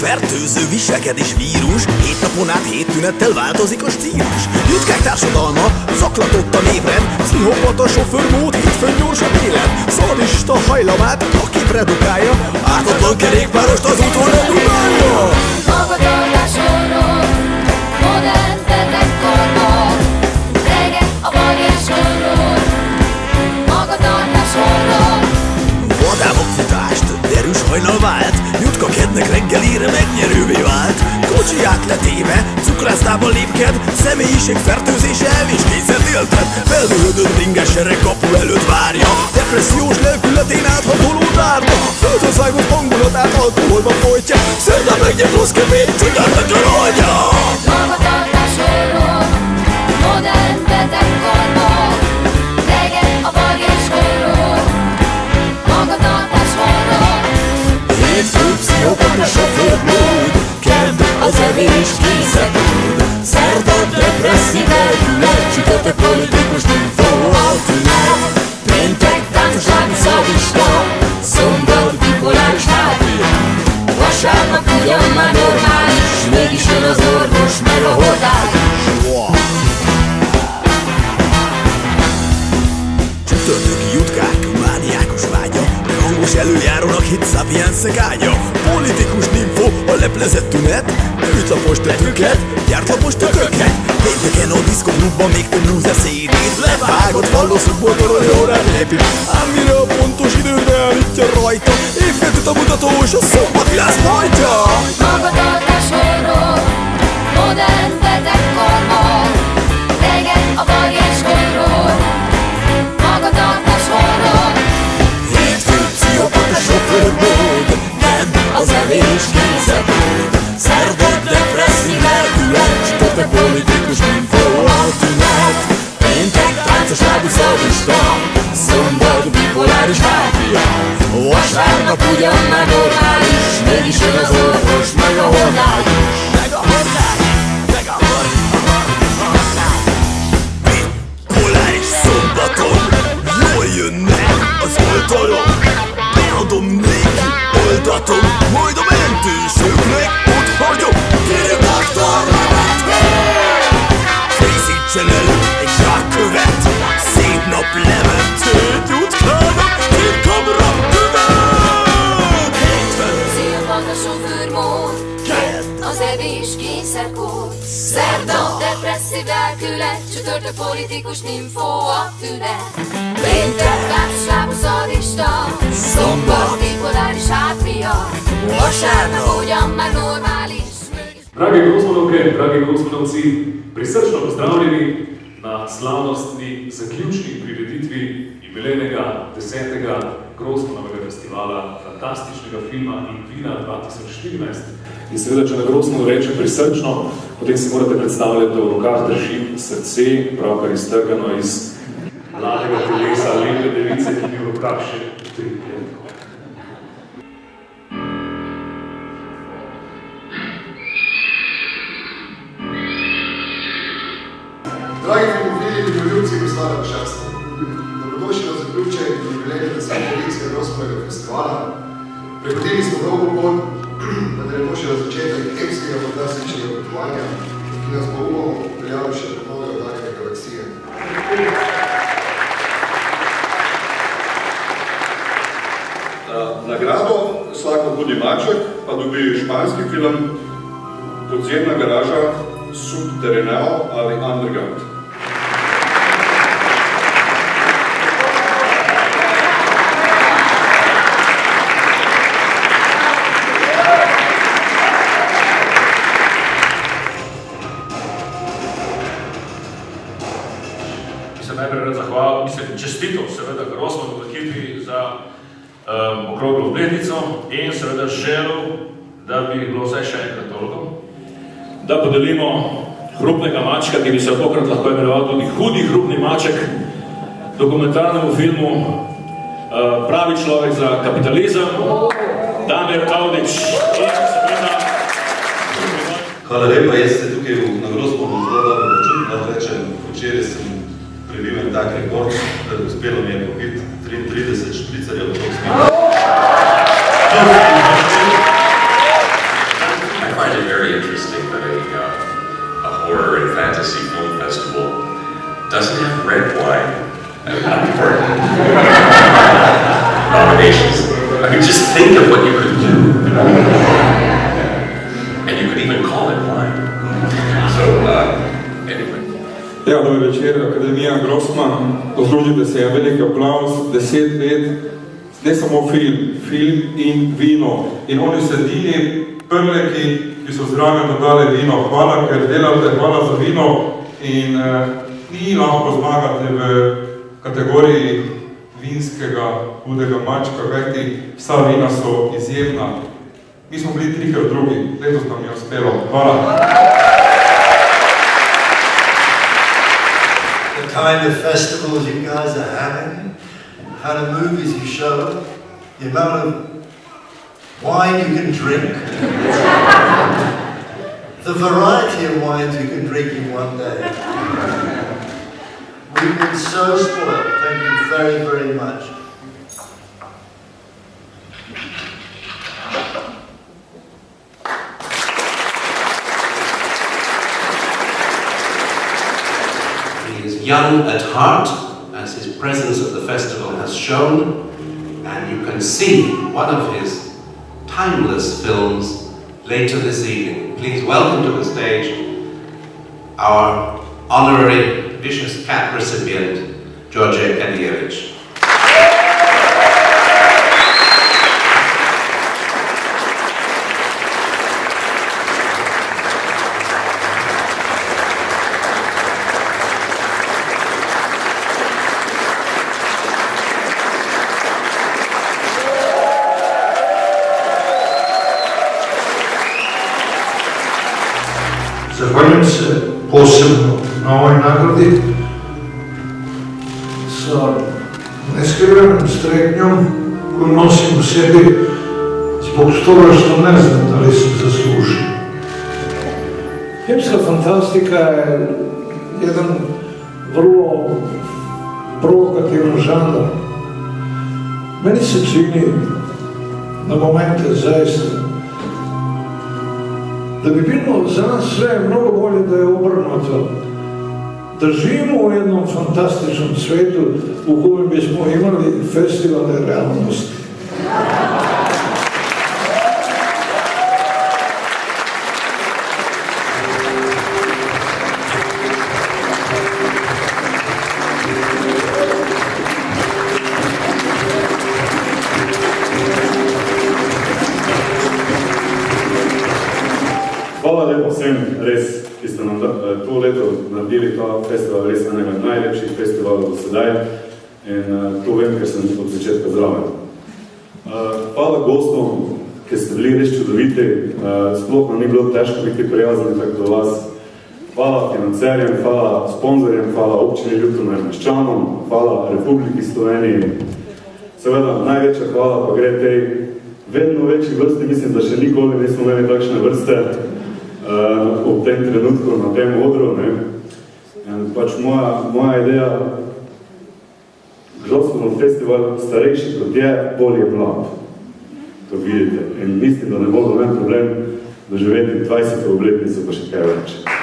fertőző viselkedés vírus, 7 napon át 7 tünettel változik a stílus. Jutkák társadalma zaklatott a névrend, pszichopata sofőrmód, hétfőn gyorsabb élet. Szadista hajlamát a kép redukálja, ártatlan kerékpárost az úton redukálja. Magatartás horror, modern betegkorban, rege a variás horror, magatartás horror. Vadámok futást, derűs hajnal vált, Jutka kednek reggelire megnyerővé vált. Kocsiát letéve, cukrásztában lépked, személyiségfertőzése elvés kényszert élted. Feldőlődött ringes sereg kapu előtt várja, depressziós lelkületén áthatoló dárba. Földhöz hangulatát alkoholba folytja, szerdán megnyert rossz kevét, csodáltatlan oldja. Magatartás horror, modern betegkorban, rege a variás horror, magatartás horror. Hétfő pszichopata sofőrmód, kedd az evés készekmód, szerda depresszív lelkület, csütörtök politikus info a tünet, péntek társaságú szavista, szombat bipoláris hátvér, vasárnap ugyan már normális, mégis jön az orvos meg a hordály. Csütörtöki jutkák, mániákos vágya, hangos előjárónak hit sapiensek ágya. Politikus ninfo, a leplezett tünet, ütlapos tetőket, gyártlapos tököket. Pénteken a diszkoklubban még több lúzer szédét, levágott fallószukból torolni órát lépít. Ám mire a pontos időt beállítja rajta, évféltőt a mutató és a szombatvilász folytja. Magatartás horror, modern betegkorban, rege a variás horror, magatartás horror. Hétfő pszichopata sofőrmód, kedd az evés készekmód, szerda depresszív lelkület, csütörtök politikus info a tünet, péntek táncoságú szavista, szombat bipoláris máfia, vasárnap ugyan már normális, mégis jön az orvos meg a hordály is. Meg a hordály, meg a hordály. Bipoláris szombaton jól jönne az oltalom, beadom néki oldatom, majd a mentősöknek ott hagyom, gyere doktor nevetvér! Készítsen elő egy zsákkövet, szép nap lementőt jutkának, cirkamra követ! Hétfőn Pszichopata sofőrmód, kedd az evés kényszerkód, szerda depresszív lelkület, csütörtök politikus ninfó a tünet, péntek társaságú szadista, szombat bipoláris hátria, vasárnap ugyan már normális. Drage Grosmanovke, dragi Grosmanovci, prisrčno pozdravljeni na slavnostni zaključni prireditvi jubilejnega 10. Grosmanovega festivala fantastičnega filma in vina 2014. In seveda, če na Grosmanovu rečem prisrčno, potem si morate predstavljati, da v rokah držim srce, pravkar iztrgano iz mladega telesa lepe device, ki bi v rokah še 3 let. Dragi filmofili in ljubci Goslava Vršarstva, dobrodošli na zaključek jubilejne 10. Grosmanovega festivala. Prehodili smo dolgo pot, da ne bo še na začetek epskega fantastičnega potovanja, ki nas bo pripeljalo še do nove oddaljene galaksije. Nagrado Slako budi maček pa dobi španski film Podzemna garaža, Subterraneo ali Underground. Najprej rad zahvalil, čestitev seveda Grosmanovu ekipi za okroglo obletnico in seveda želel, da bi bilo vsaj še enkrat toliko, da podelimo hrupnega mačka, ki bi se tokrat lahko imenoval tudi Hudi hrupni maček, dokumentarnemu filmu Pravi človek za kapitalizem, Damir Avdić in seveda... Hvala lepa, jaz se tukaj na Grosmanovu zelo dobro počutim, da rečem, včeraj sem prebil en tak rekord, da uspelo mi je popiti 33 špricarjev v tok smislu. interesting that a horror and fantasy film festival doesn't have red wine as important nominations. I mean, just think of what you could do. And you could even call it wine. So, anyway. Ja, dober večer, Akademija Grossman. Poslužite se, veliki aplauz, 10 let, ne samo film in vino. In oni so edini prleki, ki so zraven dodali vino. Hvala, ker delate, hvala za vino. In ni lahko zmagati v kategoriji vinskega hudega mačka, kajti vsa vina so izjemna. Mi smo bili trikrat drugi, letos nam je uspelo. Hvala. The kind of festivals you guys are having, the kind of movies you show, the amount of wine you can drink, the variety of wines you can drink in one day. We've been so spoiled. Thank you very, very much. He is young at heart, as his presence at the festival has shown, and you can see one of his timeless films later this evening. Please welcome to the stage our honorary Vicious Cat recipient, George Kadievich. Zahvaljujem se posebno na ovoj nagradi sa neskrivenom strepnjom koju nosim u sebi zbog toga što ne znam da li sam zaslužio. Filmska fantastika je jedan vrlo provokativan žanr. Meni se čini na momente zaista da bi bilo za nas sve mnogo bolje da je obrnuto. Da živimo u jednom fantastičnom svetu u kojem bismo imali festivale realnosti. Hvala lepo vsem, res, ki ste nam to leto naredili ta festival, res enega najlepših festivalov do sedaj in to vem, ker sem od začetka zraven. Hvala gostom, ki ste bili res čudoviti, sploh nam ni bilo težko biti prijazni tako do vas. Hvala financerjem, hvala sponzorjem, hvala občini Ljutomer Meščanom, hvala Republiki Sloveniji. Seveda, največja hvala pa gre tej vedno večji vrsti, mislim, da še nikoli nismo imeli takšne vrste ob tem trenutku na tem odru. Pač moja ideja, Grossmanov festival starejši kot je, bolj je mlad. To vidite. In mislim, da ne bo noben problem doživeti 20. obletnico pa še kaj več.